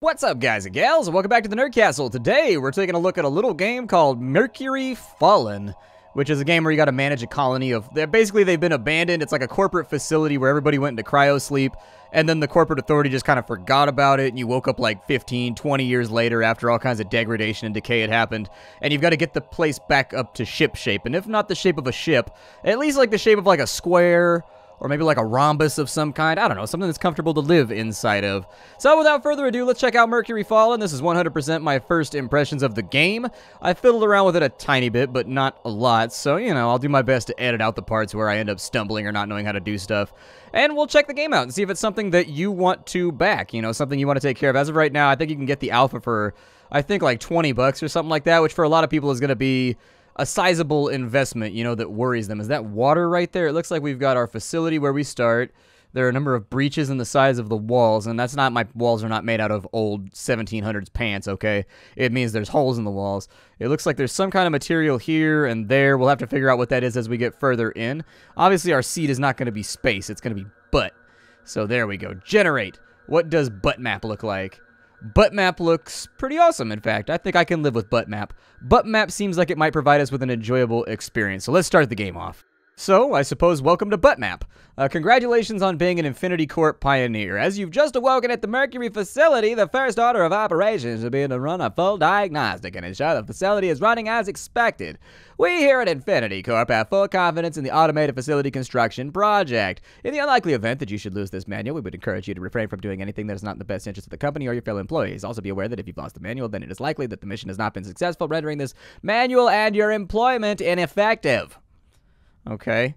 What's up, guys and gals, and welcome back to the Nerd Castle. Today, we're taking a look at a little game called Mercury Fallen, which is a game where you got to manage a colony of... Basically, they've been abandoned. It's like a corporate facility where everybody went into cryo sleep, and then the corporate authority just kind of forgot about it, and you woke up like 15, 20 years later after all kinds of degradation and decay had happened, and you've got to get the place back up to ship shape. And if not the shape of a ship, at least like the shape of like a square... or maybe like a rhombus of some kind. I don't know, something that's comfortable to live inside of. So without further ado, let's check out Mercury Fallen. This is 100% my first impressions of the game. I fiddled around with it a tiny bit, but not a lot. So, you know, I'll do my best to edit out the parts where I end up stumbling or not knowing how to do stuff. And we'll check the game out and see if it's something that you want to back. You know, something you want to take care of. As of right now, I think you can get the alpha for, I think, like 20 bucks or something like that, which for a lot of people is going to be a sizable investment, you know, that worries them. Is that water right there? It looks like we've got our facility where we start. There are a number of breaches in the sides of the walls, and that's not, my walls are not made out of old 1700s pants, okay? It means there's holes in the walls. It looks like there's some kind of material here and there. We'll have to figure out what that is as we get further in. Obviously, our seed is not going to be space. It's going to be butt. So there we go. Generate. What does butt map look like? Butt map looks pretty awesome, in fact. I think I can live with butt map. Butt map seems like it might provide us with an enjoyable experience. So let's start the game off. So, I suppose, welcome to Butt Map. Congratulations on being an Infinity Corp pioneer. As you've just awoken at the Mercury facility, the first order of operations will be to run a full diagnostic and ensure the facility is running as expected. We here at Infinity Corp have full confidence in the automated facility construction project. In the unlikely event that you should lose this manual, we would encourage you to refrain from doing anything that is not in the best interest of the company or your fellow employees. Also be aware that if you've lost the manual, then it is likely that the mission has not been successful, rendering this manual and your employment ineffective. Okay.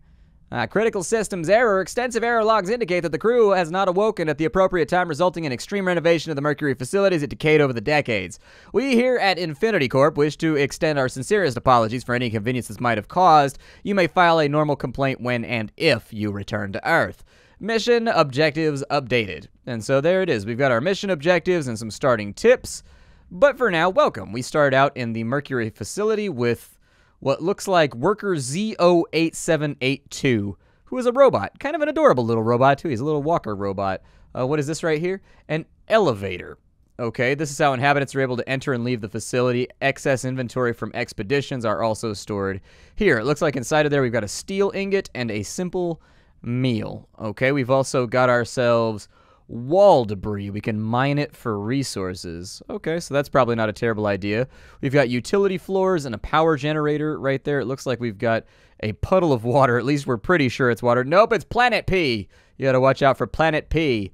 Critical systems error. Extensive error logs indicate that the crew has not awoken at the appropriate time, resulting in extreme renovation of the Mercury facilities that decayed over the decades. We here at Infinity Corp wish to extend our sincerest apologies for any inconvenience this might have caused. You may file a normal complaint when and if you return to Earth. Mission objectives updated. And so there it is. We've got our mission objectives and some starting tips. But for now, welcome. We start out in the Mercury facility with what looks like worker Z08782, who is a robot. Kind of an adorable little robot, too. He's a little walker robot. What is this right here? An elevator. Okay, this is how inhabitants are able to enter and leave the facility. Excess inventory from expeditions are also stored here. It looks like inside of there we've got a steel ingot and a simple meal. Okay, we've also got ourselves wall debris. We can mine it for resources. Okay, so that's probably not a terrible idea. We've got utility floors and a power generator right there. It looks like we've got a puddle of water. At least we're pretty sure it's water. Nope, it's Planet P. You gotta watch out for Planet P.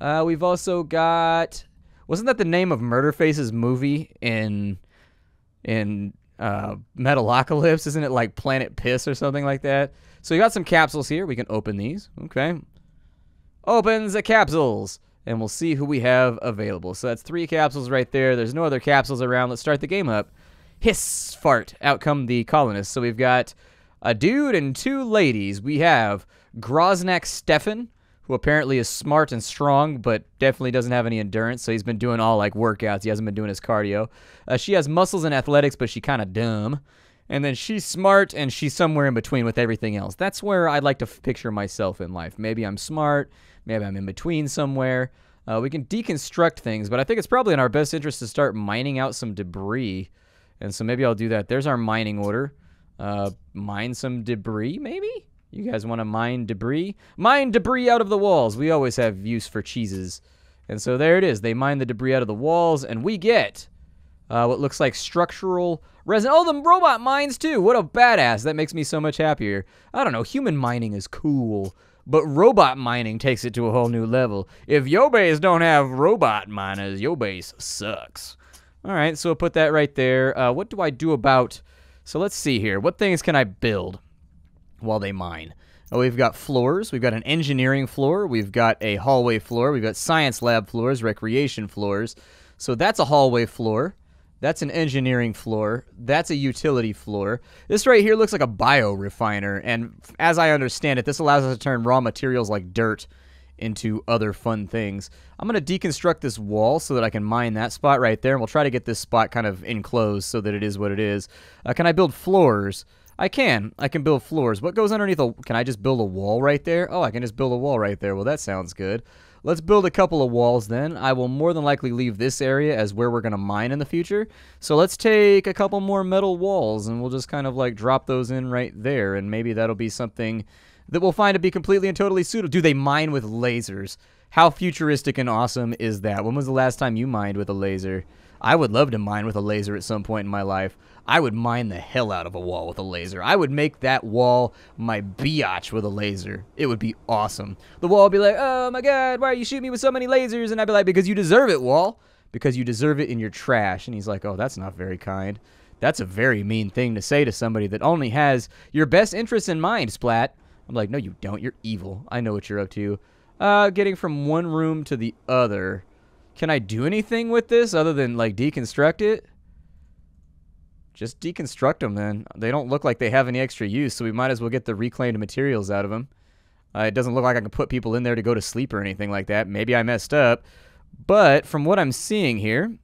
We've also got... Wasn't that the name of Murderface's movie in Metalocalypse? Isn't it like Planet Piss or something like that? So you got some capsules here. We can open these. Okay. Opens the capsules, and we'll see who we have available. So that's 3 capsules right there. There's no other capsules around. Let's start the game up. Hiss, fart. Out come the colonists. So we've got a dude and 2 ladies. We have Groznak Stefan, who apparently is smart and strong, but definitely doesn't have any endurance. So he's been doing all, like, workouts. He hasn't been doing his cardio. She has muscles and athletics, but she's kind of dumb. And then she's smart, and she's somewhere in between with everything else. That's where I'd like to picture myself in life. Maybe I'm smart. Maybe I'm in between somewhere. We can deconstruct things, but I think it's probably in our best interest to start mining out some debris. And so maybe I'll do that. There's our mining order. Mine some debris, maybe? You guys want to mine debris? Mine debris out of the walls. We always have use for cheeses. And so there it is. They mine the debris out of the walls, and we get what looks like structural resin. Oh, the robot mines too. What a badass. That makes me so much happier. I don't know. Human mining is cool, but robot mining takes it to a whole new level. If your base don't have robot miners, your base sucks. All right, so we'll put that right there. What do I do about... So let's see here. What things can I build while they mine? Oh, we've got floors. We've got an engineering floor. We've got a hallway floor. We've got science lab floors, recreation floors. So that's a hallway floor. That's an engineering floor. That's a utility floor. This right here looks like a biorefiner, and as I understand it, this allows us to turn raw materials like dirt into other fun things. I'm going to deconstruct this wall so that I can mine that spot right there, and we'll try to get this spot kind of enclosed so that it is what it is. Can I build floors? I can. I can build floors. What goes underneath a... Can I just build a wall right there? Oh, I can just build a wall right there. Well, that sounds good. Let's build a couple of walls then. I will more than likely leave this area as where we're going to mine in the future. So let's take a couple more metal walls, and we'll just kind of like drop those in right there, and maybe that'll be something that we'll find to be completely and totally suitable. Do they mine with lasers? How futuristic and awesome is that? When was the last time you mined with a laser? I would love to mine with a laser at some point in my life. I would mine the hell out of a wall with a laser. I would make that wall my biatch with a laser. It would be awesome. The wall would be like, oh my god, why are you shooting me with so many lasers? And I'd be like, because you deserve it, wall. Because you deserve it in your trash. And he's like, oh, that's not very kind. That's a very mean thing to say to somebody that only has your best interests in mind, Splat. I'm like, no, you don't. You're evil. I know what you're up to. Getting from one room to the other. Can I do anything with this other than, like, deconstruct it? Just deconstruct them, then. They don't look like they have any extra use, so we might as well get the reclaimed materials out of them. It doesn't look like I can put people in there to go to sleep or anything like that. Maybe I messed up. But from what I'm seeing here,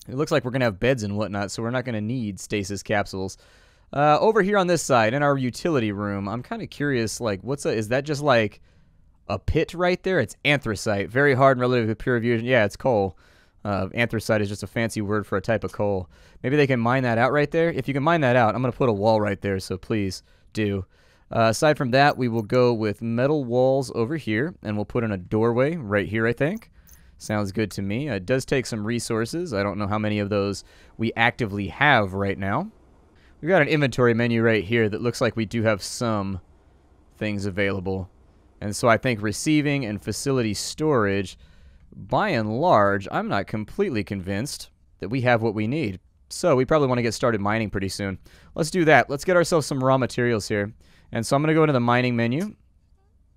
it looks like we're going to have beds and whatnot, so we're not going to need stasis capsules. Over here on this side, in our utility room, I'm kind of curious, like, is that just, like, a pit right there? It's anthracite. Very hard and relatively pure fusion. Yeah, it's coal. Anthracite is just a fancy word for a type of coal. Maybe they can mine that out right there. If you can mine that out, I'm going to put a wall right there, so please do. Aside from that, we will go with metal walls over here, and we'll put in a doorway right here, I think. Sounds good to me. It does take some resources. I don't know how many of those we actively have right now. We've got an inventory menu right here that looks like we do have some things available. And so I think receiving and facility storage, by and large, I'm not completely convinced that we have what we need. So we probably want to get started mining pretty soon. Let's do that. Let's get ourselves some raw materials here. And so I'm going to go into the mining menu.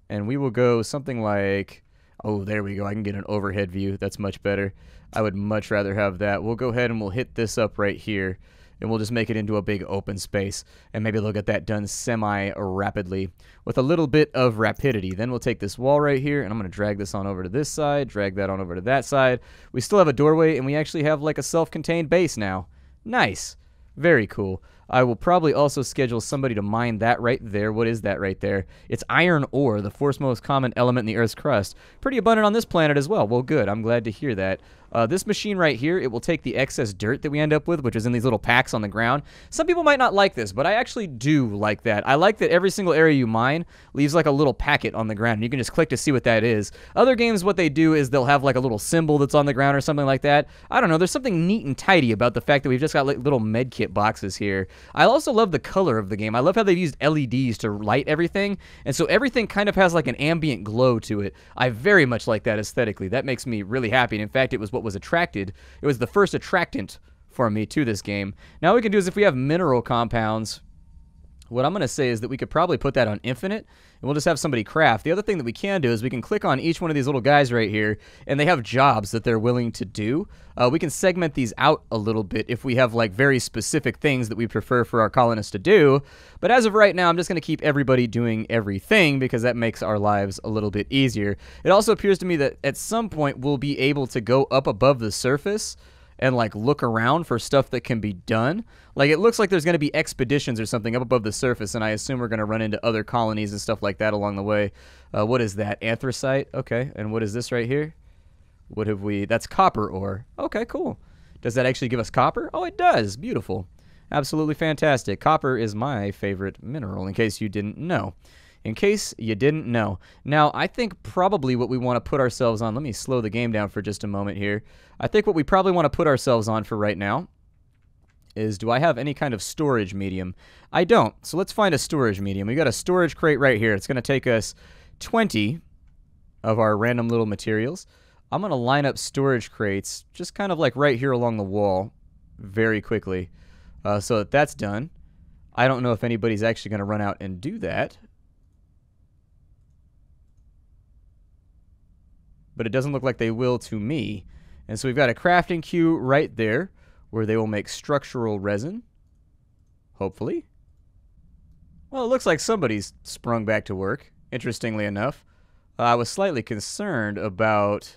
And we will go something like... Oh, there we go. I can get an overhead view. That's much better. I would much rather have that. We'll go ahead and we'll hit this up right here. And we'll just make it into a big open space. And maybe they'll get that done semi-rapidly with a little bit of rapidity. Then we'll take this wall right here, and I'm going to drag this on over to this side, drag that on over to that side. We still have a doorway, and we actually have like a self-contained base now. Nice. Very cool. I will probably also schedule somebody to mine that right there. What is that right there? It's iron ore, the fourth most common element in the Earth's crust. Pretty abundant on this planet as well. Well, good. I'm glad to hear that. This machine right here, it will take the excess dirt that we end up with, which is in these little packs on the ground. Some people might not like this, but I actually do like that. I like that every single area you mine leaves like a little packet on the ground, and you can just click to see what that is. Other games, what they do is they'll have like a little symbol that's on the ground or something like that. I don't know. There's something neat and tidy about the fact that we've just got like little med kit boxes here. I also love the color of the game. I love how they've used LEDs to light everything, and so everything kind of has like an ambient glow to it. I very much like that aesthetically. That makes me really happy, and in fact, it was what was attracted. It was the first attractant for me to this game. Now what we can do is if we have mineral compounds, what I'm going to say is that we could probably put that on infinite, and we'll just have somebody craft. The other thing that we can do is we can click on each one of these little guys right here, and they have jobs that they're willing to do. We can segment these out a little bit if we have like very specific things that we prefer for our colonists to do. But as of right now, I'm just going to keep everybody doing everything because that makes our lives a little bit easier. It also appears to me that at some point we'll be able to go up above the surface and like look around for stuff that can be done. Like it looks like there's going to be expeditions or something up above the surface, and I assume we're going to run into other colonies and stuff like that along the way. What is that? Anthracite? Okay. And what is this right here? What have we... That's copper ore. Okay, cool. Does that actually give us copper? Oh, it does. Beautiful. Absolutely fantastic. Copper is my favorite mineral, in case you didn't know. In case you didn't know. Now, I think probably what we want to put ourselves on... Let me slow the game down for just a moment here. I think what we probably want to put ourselves on for right now is, do I have any kind of storage medium? I don't. So let's find a storage medium. We got a storage crate right here. It's going to take us 20 of our random little materials. I'm going to line up storage crates just kind of like right here along the wall very quickly so that that's done. I don't know if anybody's actually going to run out and do that. But it doesn't look like they will to me. And so we've got a crafting queue right there where they will make structural resin. Hopefully. Well, it looks like somebody's sprung back to work, interestingly enough. I was slightly concerned about...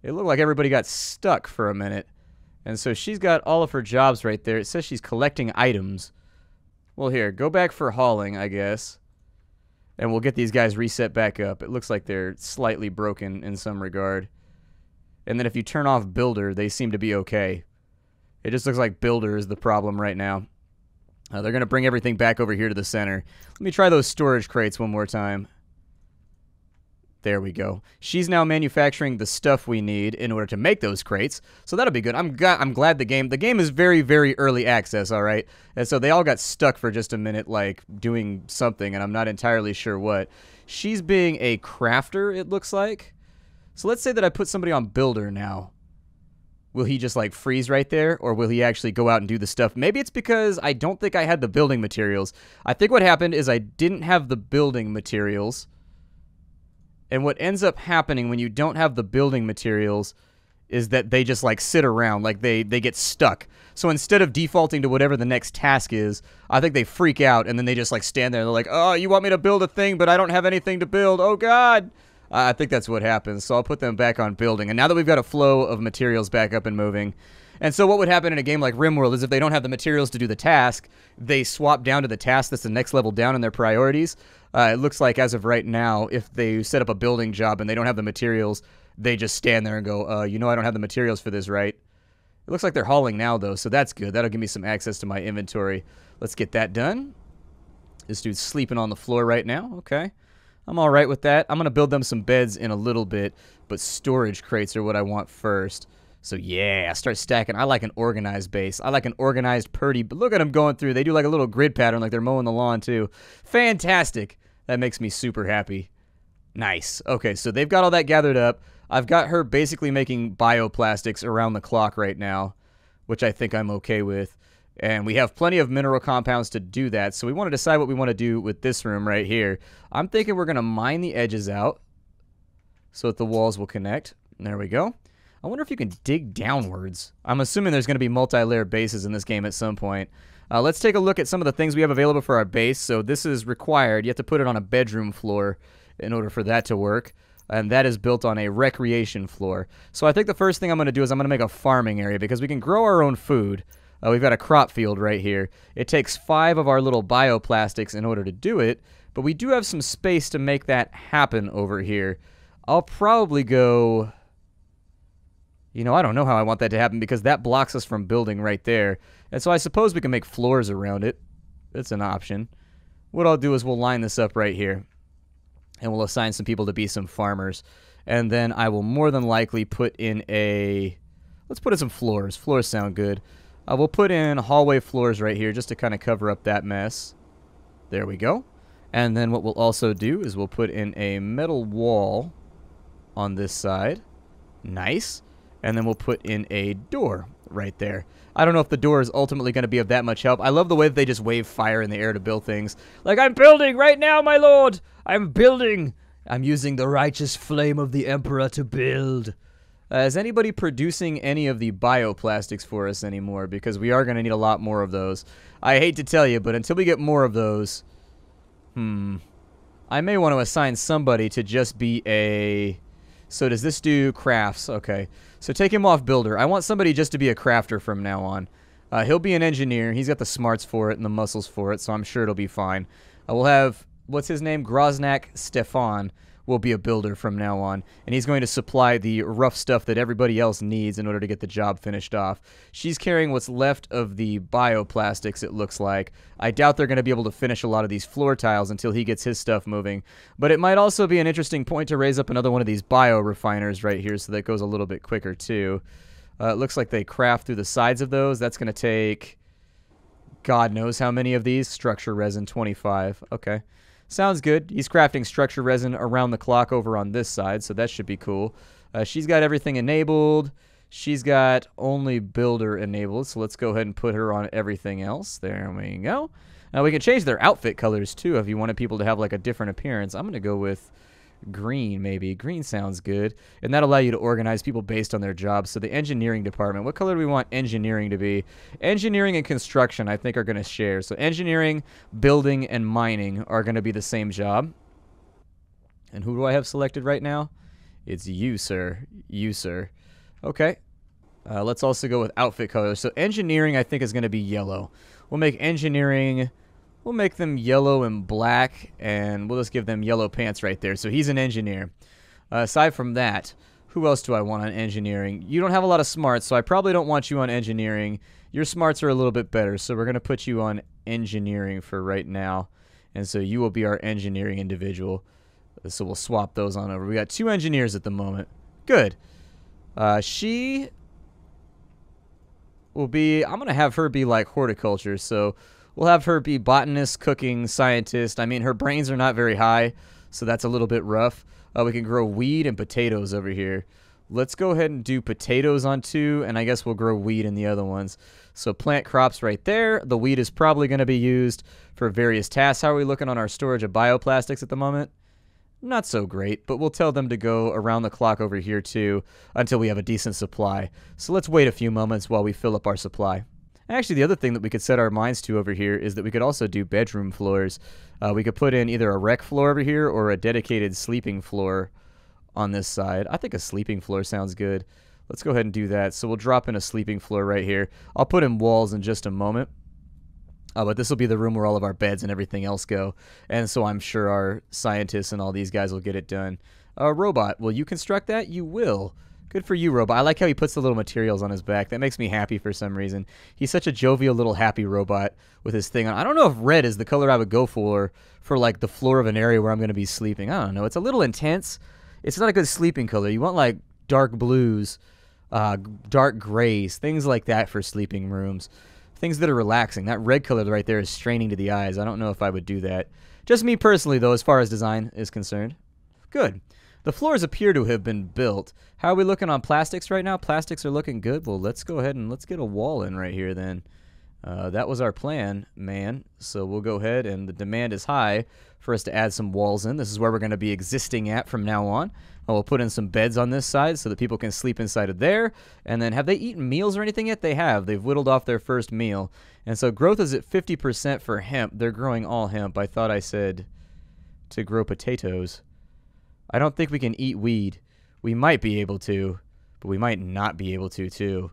It looked like everybody got stuck for a minute. And so she's got all of her jobs right there. It says she's collecting items. Well, here, go back for hauling, I guess. And we'll get these guys reset back up. It looks like they're slightly broken in some regard. And then if you turn off Builder, they seem to be okay. It just looks like Builder is the problem right now. They're going to bring everything back over here to the center. Let me try those storage crates one more time. There we go. She's now manufacturing the stuff we need in order to make those crates. So that'll be good. I'm glad the game is very, very early access, all right? And so they all got stuck for just a minute, like, doing something, and I'm not entirely sure what. She's being a crafter, it looks like. So let's say that I put somebody on Builder now. Will he just, like, freeze right there? Or will he actually go out and do the stuff? Maybe it's because I don't think I had the building materials. I think what happened is I didn't have the building materials. And what ends up happening when you don't have the building materials is that they just, like, sit around. Like, they get stuck. So instead of defaulting to whatever the next task is, I think they freak out, and then they just, like, stand there. And they're like, oh, you want me to build a thing, but I don't have anything to build. Oh, God. I think that's what happens. So I'll put them back on building. And now that we've got a flow of materials back up and moving. And so what would happen in a game like RimWorld is if they don't have the materials to do the task, they swap down to the task that's the next level down in their priorities. It looks like as of right now, if they set up a building job and they don't have the materials, they just stand there and go, you know I don't have the materials for this, right? It looks like they're hauling now, though, so that's good. That'll give me some access to my inventory. Let's get that done. This dude's sleeping on the floor right now. Okay. I'm all right with that. I'm going to build them some beds in a little bit, but storage crates are what I want first. So, yeah, start stacking. I like an organized base. I like an organized purdy. But look at them going through. They do like a little grid pattern like they're mowing the lawn, too. Fantastic. That makes me super happy. Nice. Okay, so they've got all that gathered up. I've got her basically making bioplastics around the clock right now, which I think I'm okay with. And we have plenty of mineral compounds to do that. So we want to decide what we want to do with this room right here. I'm thinking we're going to mine the edges out so that the walls will connect. There we go. I wonder if you can dig downwards. I'm assuming there's going to be multi-layer bases in this game at some point. Let's take a look at some of the things we have available for our base. So this is required. You have to put it on a bedroom floor in order for that to work. And that is built on a recreation floor. So I think the first thing I'm going to do is I'm going to make a farming area because we can grow our own food. We've got a crop field right here. It takes 5 of our little bioplastics in order to do it, but we do have some space to make that happen over here. I'll probably go... You know, I don't know how I want that to happen because that blocks us from building right there. And so I suppose we can make floors around it. That's an option. What I'll do is we'll line this up right here. And we'll assign some people to be some farmers. And then I will more than likely put in a... Let's put in some floors. Floors sound good. We'll put in hallway floors right here just to kind of cover up that mess. There we go. And then what we'll also do is we'll put in a metal wall on this side. Nice. And then we'll put in a door right there. I don't know if the door is ultimately going to be of that much help. I love the way that they just wave fire in the air to build things. Like, I'm building right now, my lord! I'm building! I'm using the righteous flame of the Emperor to build. Is anybody producing any of the bioplastics for us anymore? Because we are going to need a lot more of those. I hate to tell you, but until we get more of those... I may want to assign somebody to just be a... So does this do crafts? Okay. So take him off builder. I want somebody just to be a crafter from now on. He'll be an engineer. He's got the smarts for it and the muscles for it, so I'm sure it'll be fine. We'll have... What's his name? Groznak Stefan will be a builder from now on, and he's going to supply the rough stuff that everybody else needs in order to get the job finished off. She's carrying what's left of the bioplastics, it looks like. I doubt they're going to be able to finish a lot of these floor tiles until he gets his stuff moving, but it might also be an interesting point to raise up another one of these bio-refiners right here so that goes a little bit quicker too. It looks like they craft through the sides of those. That's going to take God knows how many of these. Structure resin 25. Okay. Sounds good. He's crafting structure resin around the clock over on this side, so that should be cool. She's got everything enabled. She's got only builder enabled, so let's go ahead and put her on everything else. There we go. Now we can change their outfit colors too if you wanted people to have like a different appearance. I'm going to go with green maybe. Green sounds good. And that'll allow you to organize people based on their jobs. So the engineering department, what color do we want engineering to be? Engineering and construction I think are going to share. So engineering, building, and mining are going to be the same job. And who do I have selected right now? It's you, sir. You, sir. Okay. Let's also go with outfit colors. So engineering I think is going to be yellow. We'll make engineering... We'll make them yellow and black, and we'll just give them yellow pants right there. So he's an engineer. Aside from that, who else do I want on engineering? You don't have a lot of smarts, so I probably don't want you on engineering. Your smarts are a little bit better, so we're going to put you on engineering for right now. And so you will be our engineering individual. So we'll swap those on over. We got 2 engineers at the moment. Good. She will be, I'm going to have her be like horticulture. So we'll have her be botanist, cooking, scientist. I mean, her brains are not very high, so that's a little bit rough. We can grow weed and potatoes over here. Let's go ahead and do potatoes on 2, and I guess we'll grow weed in the other ones. So plant crops right there. The weed is probably going to be used for various tasks. How are we looking on our storage of bioplastics at the moment? Not so great, but we'll tell them to go around the clock over here too until we have a decent supply. So let's wait a few moments while we fill up our supply. Actually, the other thing that we could set our minds to over here is that we could also do bedroom floors. We could put in either a rec floor over here or a dedicated sleeping floor on this side. I think a sleeping floor sounds good. Let's go ahead and do that. So we'll drop in a sleeping floor right here. I'll put in walls in just a moment. But this will be the room where all of our beds and everything else go. And so I'm sure our scientists and all these guys will get it done. Robot, will you construct that? You will. Good for you, Robot. I like how he puts the little materials on his back. That makes me happy for some reason. He's such a jovial little happy robot with his thing on. I don't know if red is the color I would go for like the floor of an area where I'm going to be sleeping. I don't know. It's a little intense. It's not a good sleeping color. You want like dark blues, dark grays, things like that for sleeping rooms. Things that are relaxing. That red color right there is straining to the eyes. I don't know if I would do that. Just me personally, though, as far as design is concerned. Good. The floors appear to have been built. How are we looking on plastics right now? Plastics are looking good. Well, let's go ahead and let's get a wall in right here then. That was our plan, man. So we'll go ahead, and the demand is high for us to add some walls in. This is where we're going to be existing at from now on. We'll put in some beds on this side so that people can sleep inside of there. And then have they eaten meals or anything yet? They have. They've whittled off their first meal. And so growth is at 50% for hemp. They're growing all hemp. I thought I said to grow potatoes. I don't think we can eat weed. We might be able to, but we might not be able to too.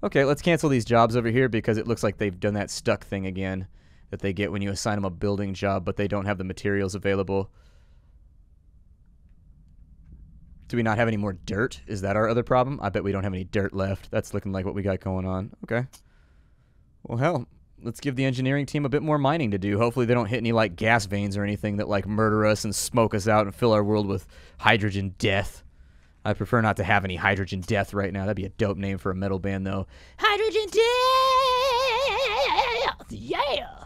Okay, let's cancel these jobs over here because it looks like they've done that stuck thing again that they get when you assign them a building job, but they don't have the materials available. Do we not have any more dirt? Is that our other problem? I bet we don't have any dirt left. That's looking like what we got going on. Okay. Well, hell, let's give the engineering team a bit more mining to do. Hopefully they don't hit any, like, gas veins or anything that, like, murder us and smoke us out and fill our world with hydrogen death. I prefer not to have any hydrogen death right now. That'd be a dope name for a metal band, though. Hydrogen death! Yeah!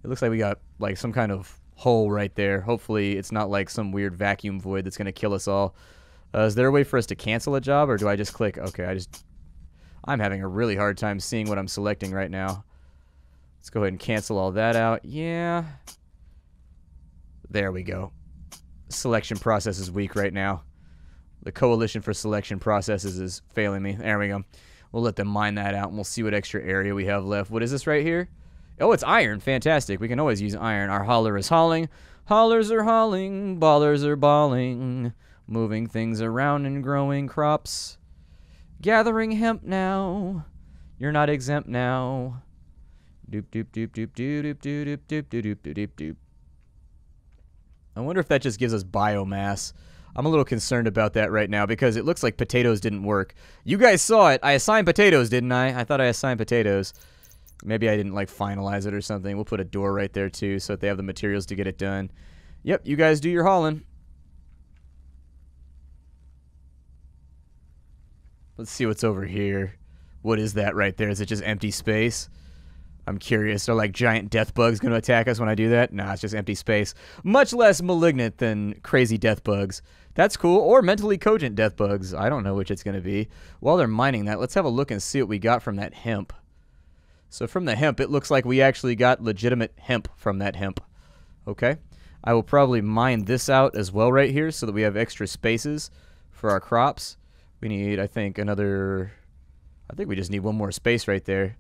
It looks like we got, like, some kind of hole right there. Hopefully it's not like some weird vacuum void that's going to kill us all. Is there a way for us to cancel a job, or do I just click? Okay, I'm having a really hard time seeing what I'm selecting right now. Let's go ahead and cancel all that out. Yeah. There we go. Selection process is weak right now. The coalition for selection processes is failing me. There we go. We'll let them mine that out, and we'll see what extra area we have left. What is this right here? Oh, it's iron. Fantastic. We can always use iron. Our hauler is hauling. Haulers are hauling. Ballers are balling. Moving things around and growing crops. Gathering hemp now. You're not exempt now. Doop doop doop doop doop doop doop doop doop doop doop doop. I wonder if that just gives us biomass. I'm a little concerned about that right now because it looks like potatoes didn't work. You guys saw it. I assigned potatoes, didn't I? I thought I assigned potatoes. Maybe I didn't, like, finalize it or something. We'll put a door right there, too, so that they have the materials to get it done. Yep, you guys do your hauling. Let's see what's over here. What is that right there? Is it just empty space? I'm curious. Are, like, giant death bugs going to attack us when I do that? Nah, it's just empty space. Much less malignant than crazy death bugs. That's cool. Or mentally cogent death bugs. I don't know which it's going to be. While they're mining that, let's have a look and see what we got from that hemp. So from the hemp, it looks like we actually got legitimate hemp from that hemp. Okay. I will probably mine this out as well right here so that we have extra spaces for our crops. We need, I think, another... I think we just need one more space right there.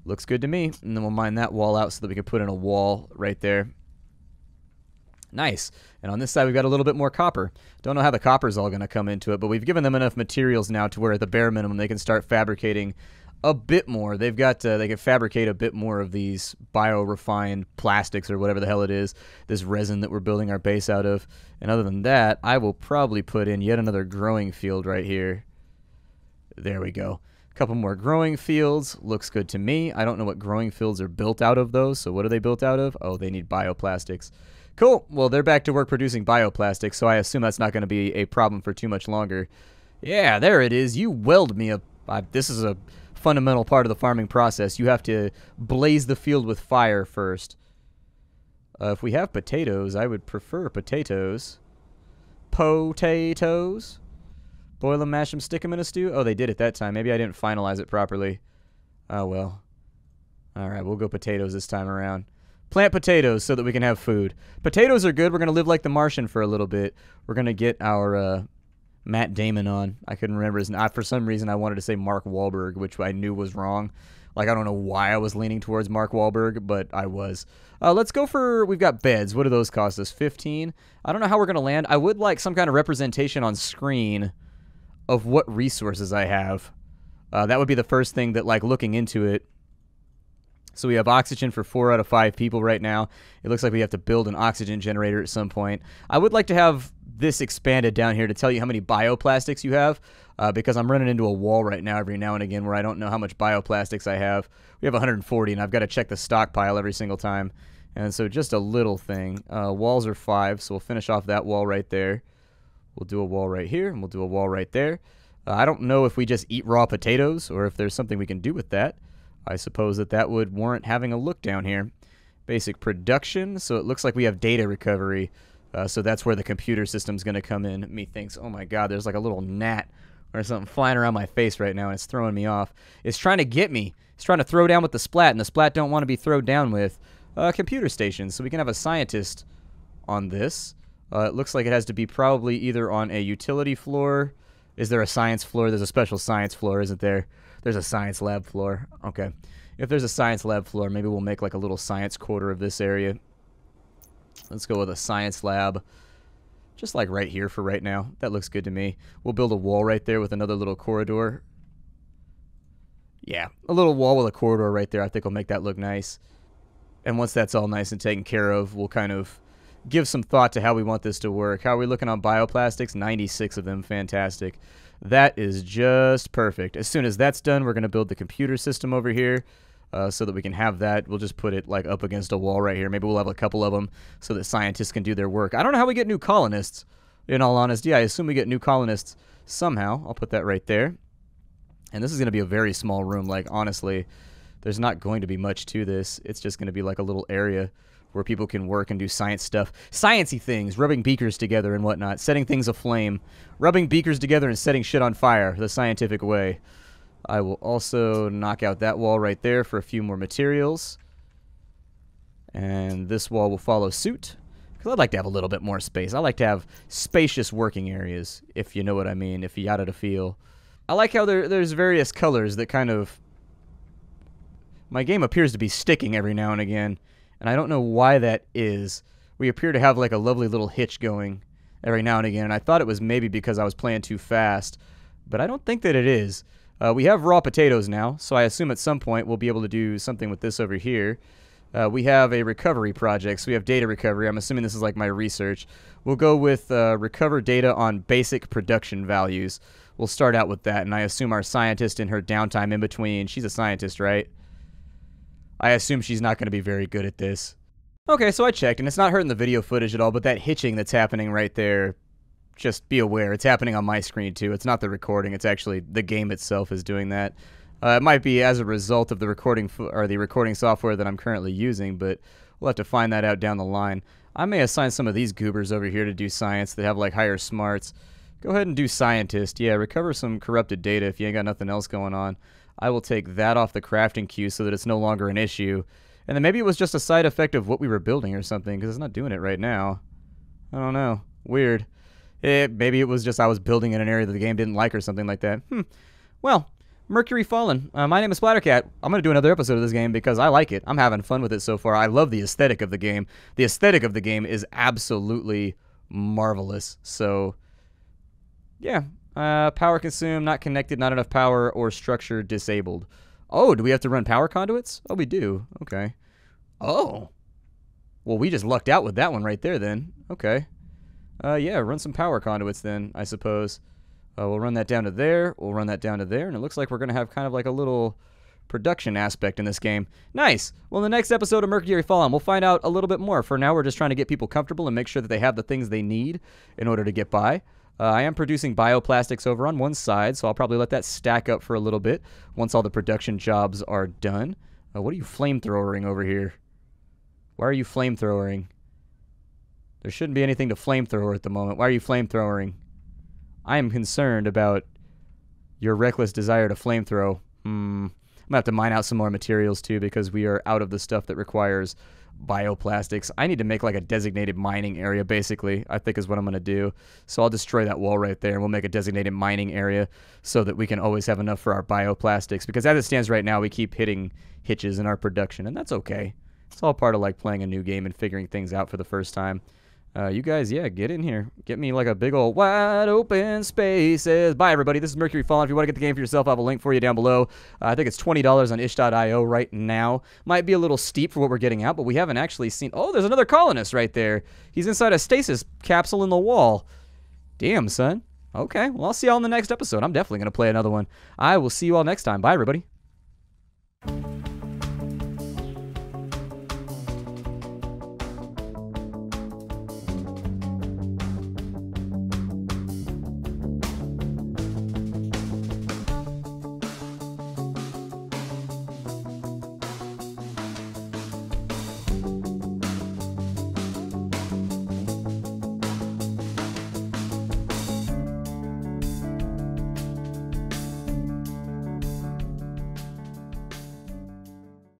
Looks good to me. And then we'll mine that wall out so that we can put in a wall right there. Nice. And on this side, we've got a little bit more copper. Don't know how the copper's all going to come into it, but we've given them enough materials now to where at the bare minimum they can start fabricating a bit more. They've got, they can fabricate a bit more of these bio-refined plastics or whatever the hell it is, this resin that we're building our base out of. And other than that, I will probably put in yet another growing field right here. There we go. A couple more growing fields. Looks good to me. I don't know what growing fields are built out of, though. So what are they built out of? Oh, they need bioplastics. Cool. Well, they're back to work producing bioplastics, so I assume that's not going to be a problem for too much longer. Yeah, there it is. You weld me up. This is a fundamental part of the farming process. You have to blaze the field with fire first. If we have potatoes, I would prefer potatoes. Potatoes. Boil them, mash them, stick them in a stew. Oh, they did it that time. Maybe I didn't finalize it properly. Oh, well. All right, we'll go potatoes this time around. Plant potatoes so that we can have food. Potatoes are good. We're going to live like the Martian for a little bit. We're going to get our Matt Damon on. I couldn't remember his name. For some reason, I wanted to say Mark Wahlberg, which I knew was wrong. Like, I don't know why I was leaning towards Mark Wahlberg, but I was. Let's go for, we've got beds. What do those cost us? 15? I don't know how we're going to land. I would like some kind of representation on screen of what resources I have. That would be the first thing that, like, looking into it. So we have oxygen for 4 out of 5 people right now. It looks like we have to build an oxygen generator at some point. I would like to have this expanded down here to tell you how many bioplastics you have, because I'm running into a wall right now every now and again where I don't know how much bioplastics I have. We have 140, and I've got to check the stockpile every single time. And so just a little thing. Walls are 5, so we'll finish off that wall right there. We'll do a wall right here, and we'll do a wall right there. I don't know if we just eat raw potatoes or if there's something we can do with that. I suppose that would warrant having a look down here. Basic production, so it looks like we have data recovery. So that's where the computer system's going to come in. Methinks, oh my god, there's like a little gnat or something flying around my face right now, and it's throwing me off. It's trying to get me. It's trying to throw down with the Splat, and the Splat don't want to be thrown down with. Computer station, so we can have a scientist on this. It looks like it has to be probably either on a utility floor. Is there a science floor? There's a special science floor, isn't there? There's a science lab floor. Okay. If there's a science lab floor, maybe we'll make like a little science quarter of this area. Let's go with a science lab. Just like right here for right now. That looks good to me. We'll build a wall right there with another little corridor. Yeah, a little wall with a corridor right there. I think will make that look nice. And once that's all nice and taken care of, we'll kind of give some thought to how we want this to work. How are we looking on bioplastics? 96 of them. Fantastic. That is just perfect. As soon as that's done, we're going to build the computer system over here so that we can have that. We'll just put it like up against a wall right here. Maybe we'll have a couple of them so that scientists can do their work. I don't know how we get new colonists, in all honesty. I assume we get new colonists somehow. I'll put that right there. And this is going to be a very small room. Like, honestly, there's not going to be much to this. It's just going to be like a little area where people can work and do science stuff. Sciencey things, rubbing beakers together and whatnot, setting things aflame, rubbing beakers together and setting shit on fire the scientific way. I will also knock out that wall right there for a few more materials. And this wall will follow suit, because I'd like to have a little bit more space. I like to have spacious working areas, if you know what I mean, if you got it a feel. I like how there's various colors that kind of... My game appears to be sticking every now and again. And I don't know why that is. We appear to have like a lovely little hitch going every now and again. And I thought it was maybe because I was playing too fast. But I don't think that it is. We have raw potatoes now. So I assume at some point we'll be able to do something with this over here. We have a recovery project. So we have data recovery. I'm assuming this is like my research. We'll go with recover data on basic production values. We'll start out with that. And I assume our scientist in her downtime in between. She's a scientist, right? I assume she's not going to be very good at this. Okay, so I checked, and it's not hurting the video footage at all, but that hitching that's happening right there, just be aware, it's happening on my screen too. It's not the recording, it's actually the game itself is doing that. It might be as a result of the recording software that I'm currently using, but we'll have to find that out down the line. I may assign some of these goobers over here to do science that have like higher smarts. Go ahead and do scientist. Yeah, recover some corrupted data if you ain't got nothing else going on. I will take that off the crafting queue so that it's no longer an issue. And then maybe it was just a side effect of what we were building or something, because it's not doing it right now. I don't know. Weird. Maybe it was just I was building in an area that the game didn't like or something like that. Well, Mercury Fallen. My name is Splattercat. I'm going to do another episode of this game because I like it. I'm having fun with it so far. I love the aesthetic of the game. The aesthetic of the game is absolutely marvelous. So, yeah. Power consumed, not connected, not enough power, or structure disabled. Oh, do we have to run power conduits? Oh, we do. Okay. Oh. Well, we just lucked out with that one right there then. Okay. Yeah, run some power conduits then, I suppose. We'll run that down to there. We'll run that down to there. And it looks like we're going to have kind of like a little production aspect in this game. Nice. Well, in the next episode of Mercury Fallen, we'll find out a little bit more. For now, we're just trying to get people comfortable and make sure that they have the things they need in order to get by. I am producing bioplastics over on one side, so I'll probably let that stack up for a little bit once all the production jobs are done. What are you flamethrowering over here? Why are you flamethrowering? There shouldn't be anything to flamethrower at the moment. Why are you flamethrowering? I am concerned about your reckless desire to flamethrow. I'm going to have to mine out some more materials, too, because we are out of the stuff that requires bioplastics. I need to make like a designated mining area, basically, I think is what I'm going to do. So I'll destroy that wall right there, and we'll make a designated mining area so that we can always have enough for our bioplastics. Because as it stands right now, we keep hitting hitches in our production, and that's okay. It's all part of like playing a new game and figuring things out for the first time. You guys, yeah, get in here. Get me like a big old wide open spaces. Bye, everybody. This is Mercury Fallen. If you want to get the game for yourself, I have a link for you down below. I think it's $20 on ish.io right now. Might be a little steep for what we're getting out, but we haven't actually seen... Oh, there's another colonist right there. He's inside a stasis capsule in the wall. Damn, son. Okay, well, I'll see y'all in the next episode. I'm definitely going to play another one. I will see you all next time. Bye, everybody.